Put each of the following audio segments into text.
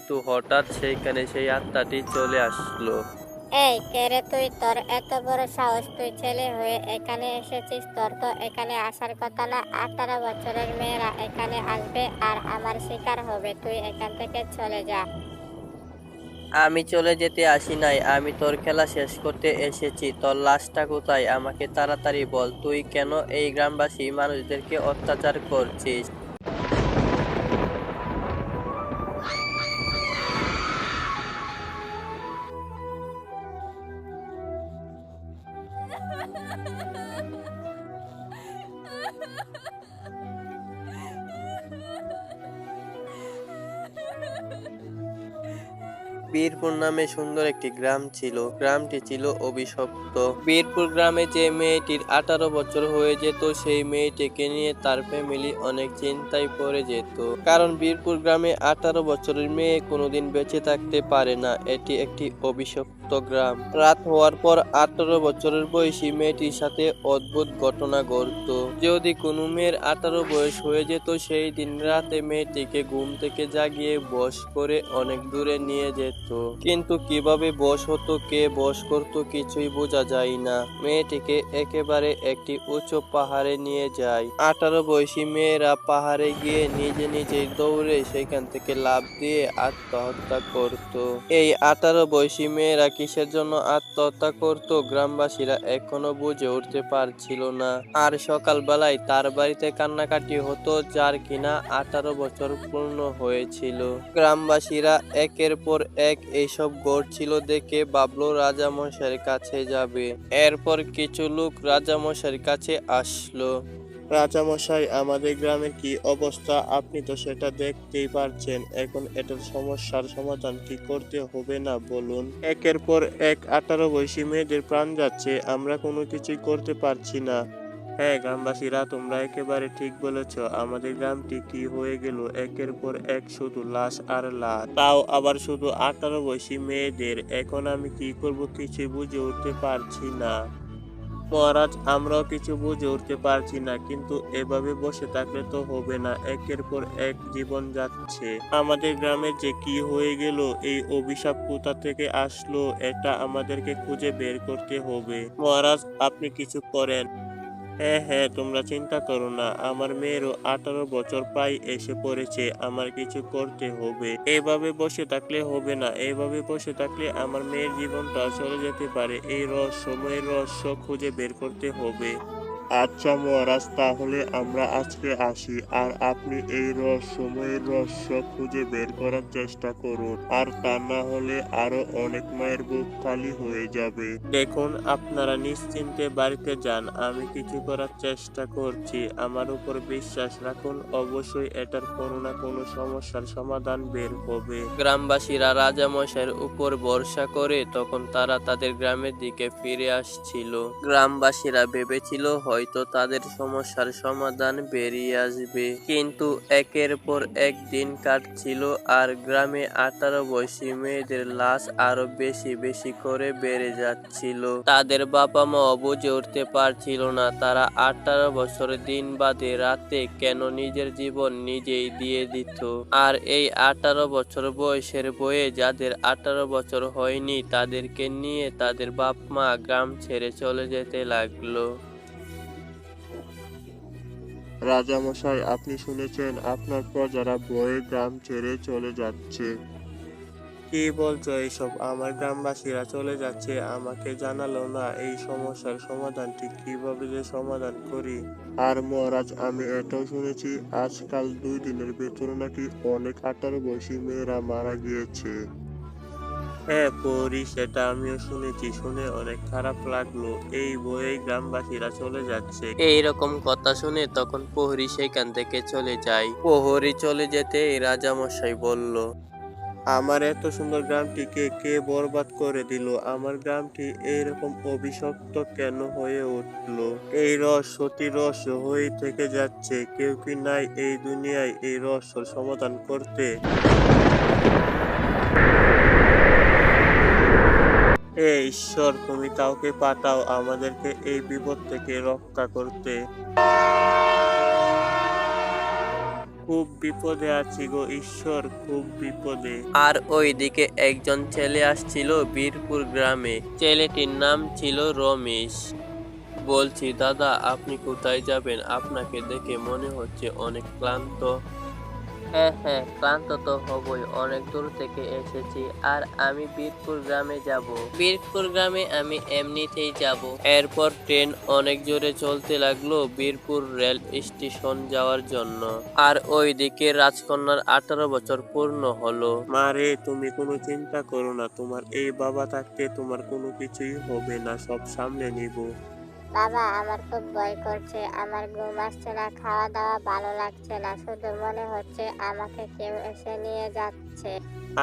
কিন্তু হঠাৎ সেইখানে সেই আত্মাটি চলে আসলো। এই কে রে তুই? তোর এত বড় সাহস, তুই ছেলে হয়ে এখানে এসেছিস? তোর তো এখানে আসার কথা না। 18 বছরের মেয়েরা এখানে আসবে আর আমার শিকার হবে। তুই এখান থেকে চলে যা। আমি চলে যেতে আসি নাই, আমি তোর খেলা শেষ করতে এসেছি। তোর লাশটা কোথায়? আমাকে তাড়াতাড়ি বল। তুই কেন এই গ্রামবাসী মানুষদেরকে অত্যাচার করছিস? বীরপুর নামে সুন্দর একটি গ্রাম ছিল। গ্রামটি ছিল অভিশপ্ত। বীরপুর গ্রামে যে মেয়েটির 18 বছর হয়ে যেত, সেই মেয়েটিকে নিয়ে তার ফ্যামিলি অনেক চিন্তায় পড়ে যেত। কারণ বীরপুর গ্রামে 18 বছরের মেয়ে কোনোদিন বেঁচে থাকতে পারে না। এটি একটি অভিশপ্ত গ্রাম। রাত হওয়ার পর 18 বছরের বয়সী মেয়েটির সাথে অদ্ভুত ঘটনা ঘটত। যদি কোনো মেয়ের 18 বয়স হয়ে যেত, সেই দিন রাতে মেয়েটিকে ঘুম থেকে জাগিয়ে বশ করে অনেক দূরে নিয়ে যেত। কিন্তু কিভাবে বশ হতো, কে বশ করতো, কিছুই বোঝা যায় না। মেয়েটিকে একেবারে একটি উঁচু পাহাড়ে নিয়ে যায়। 18 বয়সী মেয়েরা পাহাড়ে গিয়ে নিজে নিজেই দৌড়ে সেখান থেকে লাফ দিয়ে আত্মহত্যা করত। এই 18 বয়সী মেয়েরা কিসের জন্য আত্মহত্যা করত, গ্রামবাসীরা এখনো বুঝে উঠতে পারছিল না। আর সকালবেলায় তার বাড়িতে কান্নাকাটি হতো, যার কিনা 18 বছর পূর্ণ হয়েছিল। গ্রামবাসীরা একের পর এক এইসব ঘটছিল দেখে ভাবলো রাজামশাইয়ের কাছে যাবে। এরপর কিছু লোক রাজামশাইয়ের কাছে আসলো। রাজামশাই, আমাদের গ্রামের কি অবস্থা? আপনি তো সেটা দেখতেই পারছেন। এখন এটার সমস্যার সমাধান কি করতে হবে না বলুন? একের পর এক 18 বয়সী মেয়েদের প্রাণ যাচ্ছে, আমরা কোনো কিছুই করতে পারছি না। হ্যাঁ গ্রামবাসীরা, তোমরা একেবারে ঠিক বলেছ। আমাদের গ্রামটি কি হয়ে গেল? একের পর এক শুধু লাশ আর লাশ, তাও আবার শুধু 18 বয়সী মেয়েদের। এখন আমি কি করব কিছুই বুঝে উঠতে পারছি না। মহারাজ, আমরাও কিছু বুঝে উঠতে পারছি না, কিন্তু এভাবে বসে থাকলে তো হবে না। একের পর এক জীবন যাচ্ছে। আমাদের গ্রামে যে কি হয়ে গেল, এই অভিশাপ কোথা থেকে আসলো, এটা আমাদেরকে খুঁজে বের করতে হবে। মহারাজ, আপনি কিছু করেন। হ্যাঁ হ্যাঁ, তোমরা চিন্তা করো না। আমার মেয়েরও 18 বছর প্রায় এসে পড়েছে। আমার কিছু করতে হবে। এভাবে বসে থাকলে হবে না। এভাবে বসে থাকলে আমার মেয়ের জীবনটা চলে যেতে পারে। এই রহস্যময় রহস্য খুঁজে বের করতে হবে। আচ্ছা মহারাজ, তাহলে আমরা আজকে আসি, আর আপনি এই রহস্যময় রহস্য খুঁজে বের করার চেষ্টা করুন। আর তা না হলে আরো অনেক মায়ের বুক খালি হয়ে যাবে। দেখুন, আপনারা নিশ্চিন্তে বাড়িতে যান। আমি কিছু করার চেষ্টা করছি। আমার উপর বিশ্বাস রাখুন, অবশ্যই এটার কোনো না কোনো সমস্যার সমাধান বের হবে। গ্রামবাসীরা রাজামশাইয়ের উপর ভরসা করে তখন তারা তাদের গ্রামের দিকে ফিরে আসছিল। গ্রামবাসীরা ভেবেছিল হয়তো তাদের সমস্যার সমাধান বেরিয়ে আসবে, কিন্তু একের পর এক দিন কাটছিল আর গ্রামে 18 বয়সী মেয়েদের লাশ আরো বেশি বেশি করে বেড়ে যাচ্ছিল। তাদের বাবা মা বুঝে উঠতে পারছিল না তারা 18 বছর দিন বাদে রাতে কেন নিজের জীবন নিজেই দিয়ে দিত। আর এই 18 বছর বয়সের বয়ে যাদের 18 বছর হয়নি, তাদেরকে নিয়ে তাদের বাপ মা গ্রাম ছেড়ে চলে যেতে লাগলো। রাজামশাই, আপনি শুনেছেন আপনার প্রজারা ভয়ে গ্রাম ছেড়ে চলে যাচ্ছে? কি বলছো এইসব? আমার গ্রামবাসীরা চলে যাচ্ছে, আমাকে জানালো না। এই সমস্যার সমাধানটি কিভাবে যে সমাধান করি। আর মহারাজ, আমি এটাও শুনেছি আজকাল 2 দিনের ভেতরে নাকি অনেক 18 বয়সী মেয়েরা মারা গিয়েছে। হ্যাঁ পরি, সেটা আমিও শুনেছি। শুনে অনেক খারাপ লাগলো। এই বয়ে গ্রামবাসীরা চলে যাচ্ছে। এইরকম কথা শুনে তখন প্রহরী সেখান থেকে চলে যায়। প্রহরী চলে যেতে রাজামশাই বলল, আমার এত সুন্দর গ্রামটিকে কে বরবাদ করে দিল? আমার গ্রামটি এইরকম অভিশপ্ত কেন হয়ে উঠলো? এই রহস্যটি রহস্য হয়েই থেকে যাচ্ছে। কেউ কি নাই এই দুনিয়ায় এই রহস্যর সমাধান করতে? হে ঈশ্বর, তুমি কাউকে পাঠাও আমাদেরকে এই বিপদ থেকে রক্ষা করতে। খুব বিপদে আছি গো ঈশ্বর, খুব বিপদে। আর ওইদিকে একজন ছেলে আসছিল বীরপুর গ্রামে। ছেলেটির নাম ছিল রমেশ। বলছি দাদা, আপনি কোথায় যাবেন? আপনাকে দেখে মনে হচ্ছে অনেক ক্লান্ত। হ্যাঁ হ্যাঁ, ক্লান্ত তো হবই, অনেক দূর থেকে এসেছি। আর আমি বীরপুর গ্রামে যাব। বীরপুর গ্রামে আমি এমনিতেই যাব। এরপর ট্রেন অনেক জোরে চলতে লাগলো বীরপুর রেল স্টেশন যাওয়ার জন্য। আর ওইদিকে রাজকন্যার 18 বছর পূর্ণ হলো। মা রে, তুমি কোনো চিন্তা করো না, তোমার এই বাবা থাকতে তোমার কোনো কিছুই হবে না, সব সামলে নিব। বাবা, আমার খুব ভয় করছে, আমার ঘুম আসছে না, খাওয়া দাওয়া ভালো লাগছে না, শুধু মনে হচ্ছে আমাকে কেউ এসে নিয়ে যাচ্ছে।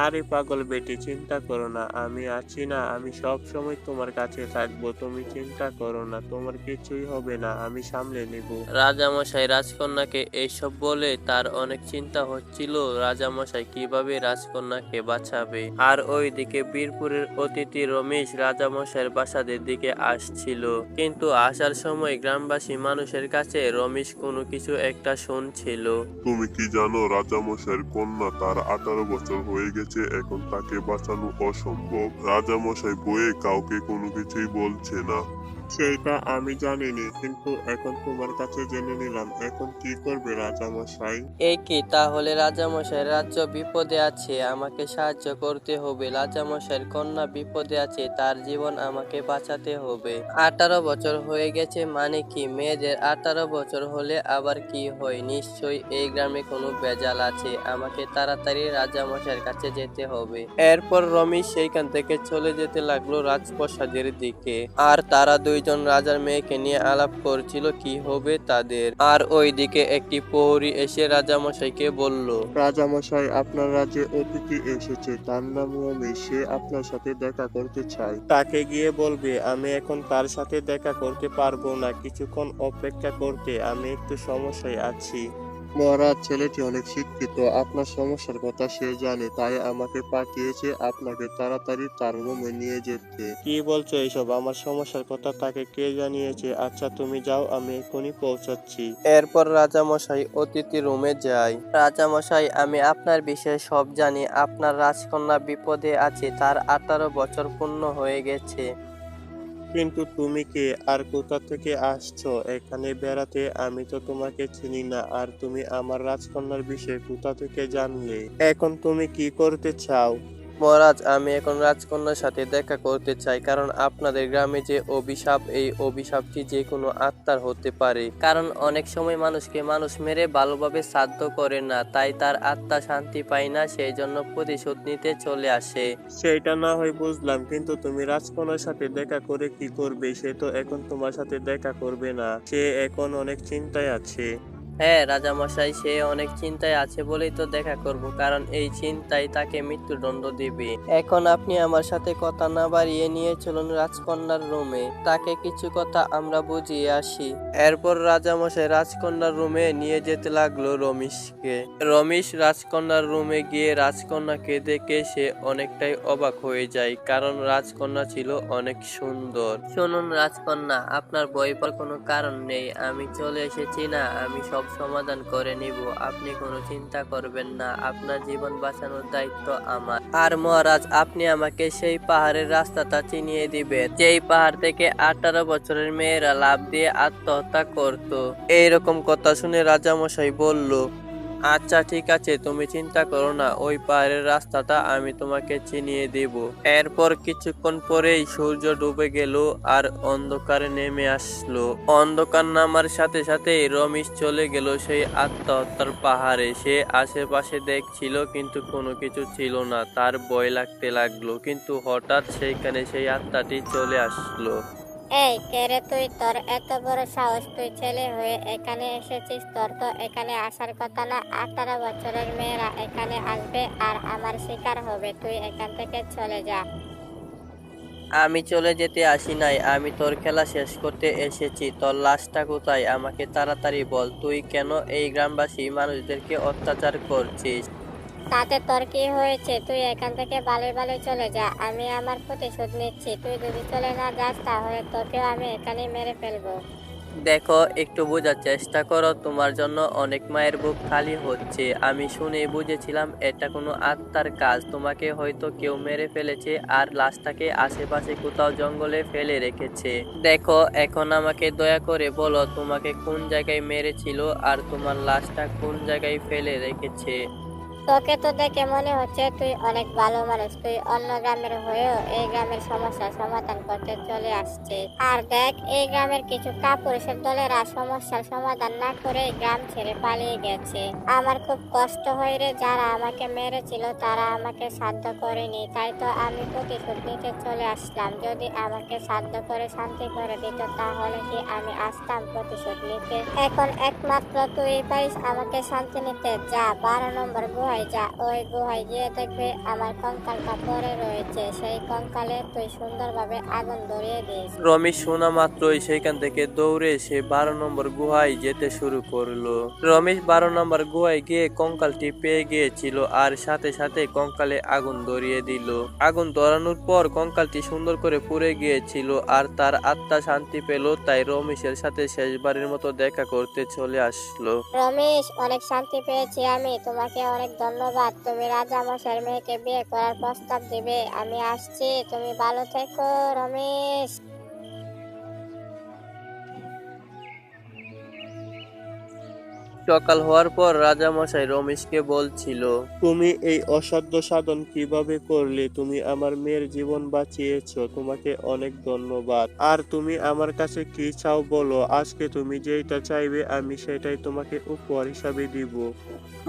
আরে পাগল বেটি, চিন্তা করো না, আমি আছি না, আমি সব সময় তোমার কাছে থাকবো, তুমি চিন্তা করো না, তোমার কিছুই হবে না, আমি সামলে নিব। রাজামশাই রাজকন্যাকে এইসব বলে তার অনেক চিন্তা হচ্ছিল রাজামশাই কিভাবে রাজকন্যাকে বাঁচাবে। আর ওইদিকে বীরপুরের অতিথি রমেশ রাজামশাইয়ের বাসাদের দিকে আসছিল, কিন্তু আসার সময় গ্রামবাসী মানুষের কাছে রমেশ কোনো কিছু একটা শুনছিল। তুমি কি জানো রাজামশাইয়ের কন্যা, তার 18 বছর হয়ে গেছে, এখন তাকে বাঁচানো অসম্ভব। রাজামশাই বয়ে কাউকে কোনো কিছুই বলছে না। সেইটা আমি জানিনি, কিন্তু এখন তোমার কাছে জেনে নিলাম, এখন কি করবে রাজামশাই? এ কি, তাহলে রাজামশাইয়ের রাজ্য বিপদে আছে, আমাকে সাহায্য করতে হবে। রাজামশাইয়ের কন্যা বিপদে আছে, তার জীবন আমাকে বাঁচাতে হবে। 18 বছর হয়ে গেছে মানে কি? মেয়েদের 18 বছর হলে আবার কি হয়? নিশ্চয়ই এই গ্রামে কোনো ভেজাল আছে, আমাকে তাড়াতাড়ি রাজামশাইয়ের কাছে যেতে হবে। এরপর রমেশ সেইখান থেকে চলে যেতে লাগলো রাজপ্রাসাদের দিকে। আর তারা দুইজন রাজার মেয়েকে নিয়ে আলাপ করছিল কি হবে তাদের। আর ওইদিকে একটি প্রহরী এসে রাজামশাইকে বলল, রাজামশাই, আপনার রাজ্যে অতিথি এসেছে, তার নাম রমেশ, সে আপনার সাথে দেখা করতে চায়। তাকে গিয়ে বলবে আমি এখন তার সাথে দেখা করতে পারবো না, কিছুক্ষণ অপেক্ষা করতে, আমি একটু সমস্যায় আছি। মহারাজ, ছেলেটি অনেক শিক্ষিত, আপনার সমস্যার কথা সে জানে, তাই আমাকে পাঠিয়েছে আপনাকে তাড়াতাড়ি তার রুমে নিয়ে যেতে। কি বলছো এসব? আমার সমস্যার কথা তাকে কে জানিয়েছে? আচ্ছা তুমি যাও, আমি এখনই পৌঁছাচ্ছি। এরপর রাজামশাই অতিথি রুমে যায়। রাজামশাই, আমি আপনার বিষয়ে সব জানি, আপনার রাজকন্যা বিপদে আছে, তার 18 বছর পূর্ণ হয়ে গেছে। কিন্তু তুমি কে আর কোথা থেকে আসছো এখানে বেড়াতে? আমি তো তোমাকে চিনি না, আর তুমি আমার রাজকন্যার বিষয়ে কোথা থেকে জানলে? এখন তুমি কি করতে চাও? মহারাজ, আমি এখন রাজকন্যার সাথে দেখা করতে চাই, কারণ আপনাদের গ্রামে যে অভিশাপ, এই অভিশাপটি যে কোনো আত্মার হতে পারে। কারণ অনেক সময় মানুষকে মানুষ মেরে ভালোভাবে শ্রাদ্ধ করে না, তাই তার আত্মা শান্তি পায় না, সেই জন্য প্রতিশোধ নিতে চলে আসে। সেটা না হয় বুঝলাম, কিন্তু তুমি রাজকন্যার সাথে দেখা করে কি করবে? সে তো এখন তোমার সাথে দেখা করবে না, সে এখন অনেক চিন্তায় আছে। হ্যাঁ রাজামশাই, সে অনেক চিন্তায় আছে বলেই তো দেখা করব, কারণ এই চিন্তাই তাকে মৃত্যুদণ্ড দিবে। এখন আপনি আমার সাথে কথা না বাড়িয়ে নিয়ে চলুন রাজকন্যার রুমে, তাকে কিছু কথা আমরা বুঝিয়ে আসি। এরপর রাজামশাই রাজকন্যার রুমে নিয়ে যেতে লাগলো রমেশকে। রমেশ রাজকন্যার রুমে গিয়ে রাজকন্যাকে দেখে সে অনেকটাই অবাক হয়ে যায়, কারণ রাজকন্যা ছিল অনেক সুন্দর। শুনুন রাজকন্যা, আপনার ভয় পাওয়ার কোনো কারণ নেই, আমি চলে এসেছি না, আমি সব সমাধান করে নিব, আপনি কোনো চিন্তা করবেন না, আপনার জীবন বাঁচানোর দায়িত্ব আমার। আর মহারাজ, আপনি আমাকে সেই পাহাড়ের রাস্তাটা চিনিয়ে দিবেন, যেই পাহাড় থেকে 18 বছরের মেয়েরা লাফ দিয়ে আত্মহত্যা করত। এইরকম কথা শুনে রাজামশাই বলল, আচ্ছা ঠিক আছে, তুমি চিন্তা করো না, ওই পাহাড়ের রাস্তাটা আমি তোমাকে চিনিয়ে দেব। এরপর কিছুক্ষণ পরেই সূর্য ডুবে গেল আর অন্ধকার নেমে আসলো। অন্ধকার নামার সাথে সাথেই রমেশ চলে গেল সেই আত্মহত্যার পাহাড়ে। সে আশেপাশে দেখছিল কিন্তু কোনো কিছু ছিল না, তার ভয় লাগতে লাগলো, কিন্তু হঠাৎ সেইখানে সেই আত্মাটি চলে আসলো। এই কে রে তুই? তোর এত বড় সাহস, তুই ছেলে হয়ে এখানে এসেছিস? তোর তো এখানে আসার কথা না। 18 বছরের মেয়েরা এখানে আসবে আর আমার শিকার হবে, তুই এখান থেকে চলে যা। আমি চলে যেতে আসি নাই, আমি তোর খেলা শেষ করতে এসেছি। তোর লাশটা কোথায়? আমাকে তাড়াতাড়ি বল। তুই কেন এই গ্রামবাসী মানুষদেরকে অত্যাচার করছিস? তাতে তোর কি হয়েছে? তুই এখান থেকে ভালো ভালো চলে যা, আমি আমার প্রতিশোধ নিচ্ছি। তুই যদি চলে না যাস তাহলে তোকেও আমি এখানেই মেরে ফেলবো। দেখো, একটু বোঝার চেষ্টা করো, তোমার জন্য অনেক মায়ের বুক খালি হচ্ছে। আমি শুনে বুঝেছিলাম এটা কোনো আত্মার কাজ। তোমাকে হয়তো কেউ মেরে ফেলেছে আর লাশটাকে আশেপাশে কোথাও জঙ্গলে ফেলে রেখেছে। দেখো, এখন আমাকে দয়া করে বলো তোমাকে কোন জায়গায় মেরেছিল আর তোমার লাশটা কোন জায়গায় ফেলে রেখেছে। তোকে তো দেখে মনে হচ্ছে তুই অনেক ভালো মানুষ। তুই অন্য গ্রামের হয়েও এই গ্রামের সমস্যার সমাধান করতে চলে আসছিস। আর দেখ, এই গ্রামের কিছু কাপুরুষের দলেরা সমস্যার সমাধান না করে গ্রাম ছেড়ে পালিয়ে গেছে। আমার খুব কষ্ট হয় রে, যারা আমাকে মেরেছিল তারা আমাকে সাধ্য করেনি, তাই তো আমি প্রতিশোধ নিতে চলে আসলাম। যদি আমাকে সাধ্য করে শান্তি করে দিত তাহলে কি আমি আসতাম প্রতিশোধ নিতে? এখন একমাত্র তুই পারিস আমাকে শান্তি নিতে। যা 12 নম্বর গুহায় যা, ওই গুহায় গিয়ে দেখবে আমার কঙ্কালটা পড়ে রয়েছে। সেই কঙ্কালে তুই সুন্দরভাবে আগুন ধরিয়ে দিস। রমেশ শোনা মাত্রই সেখান থেকে দৌড়ে সে 12 নম্বর গুহায় যেতে শুরু করলো। রমেশ 12 নম্বর গুহায় গিয়ে কঙ্কালটি পেয়ে গিয়েছিল আর সাথে সাথে কঙ্কালে আগুন ধরিয়ে দিল। আগুন ধরানোর পর কঙ্কালটি সুন্দর করে পুড়ে গিয়েছিল আর তার আত্মা শান্তি পেল। তাই রমেশের সাথে শেষবারের মতো দেখা করতে চলে আসলো। রমেশ, অনেক শান্তি পেয়েছি আমি। তোমাকে অনেক ধন্যবাদ। তুমি রাজা মশাইয়ের মেয়েকে বিয়ে করার প্রস্তাব দিবে। আমি আসছি, তুমি ভালো থেকো রমেশ। সকাল হওয়ার পর রাজামশাই রমেশকে বলছিল, তুমি এই অসাধ্য সাধন কিভাবে করলে? তুমি আমার মেয়ের জীবন বাঁচিয়েছো, তোমাকে অনেক ধন্যবাদ। আর তুমি আমার কাছে কি চাও বলো? আজকে তুমি যেটা চাইবে আমি সেটাই তোমাকে উপহার হিসাবে দিব।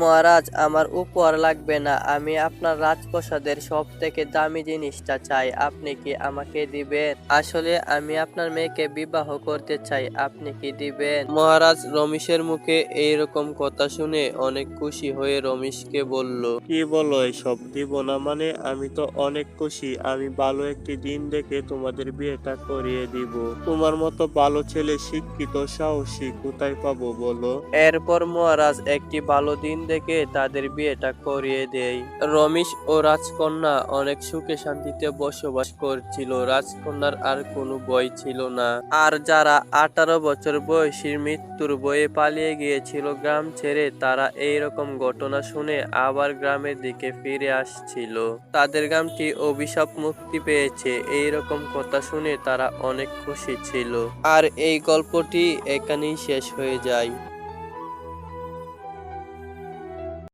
মহারাজ, আমার উপহার লাগবে না। আমি আপনার রাজপ্রাসাদের সব থেকে দামি জিনিসটা চাই। আপনি কি আমাকে দিবেন? আসলে আমি আপনার মেয়েকে বিবাহ করতে চাই। আপনি কি দিবেন? মহারাজ রমেশের মুখে এইরকম কথা শুনে অনেক খুশি হয়ে রমেশকে বলল, কি বলো এসব? দিব না মানে? আমি তো অনেক খুশি। আমি ভালো একটি দিন দেখে তোমাদের বিয়েটা করিয়ে দিব। তোমার মতো ভালো ছেলে, শিক্ষিত, সাহসী কোথায় পাবো বলো? এরপর মহারাজ একটি ভালো দিন দেখে তাদের বিয়েটা করিয়ে দেয়। রমেশ ও রাজকন্যা অনেক সুখে শান্তিতে বসবাস করছিল। রাজকন্যার আর কোনো ভয় ছিল না। আর যারা 18 বছর বয়সীর মৃত্যুর ভয়ে পালিয়ে গিয়েছিল গ্রাম ছেড়ে, তারা এইরকম ঘটনা শুনে আবার গ্রামের দিকে ফিরে আসছিল। তাদের গ্রামটি অভিশাপ মুক্তি পেয়েছে। এইরকম কথা শুনে তারা অনেক খুশি ছিল। আর এই গল্পটি এখানেই শেষ হয়ে যায়।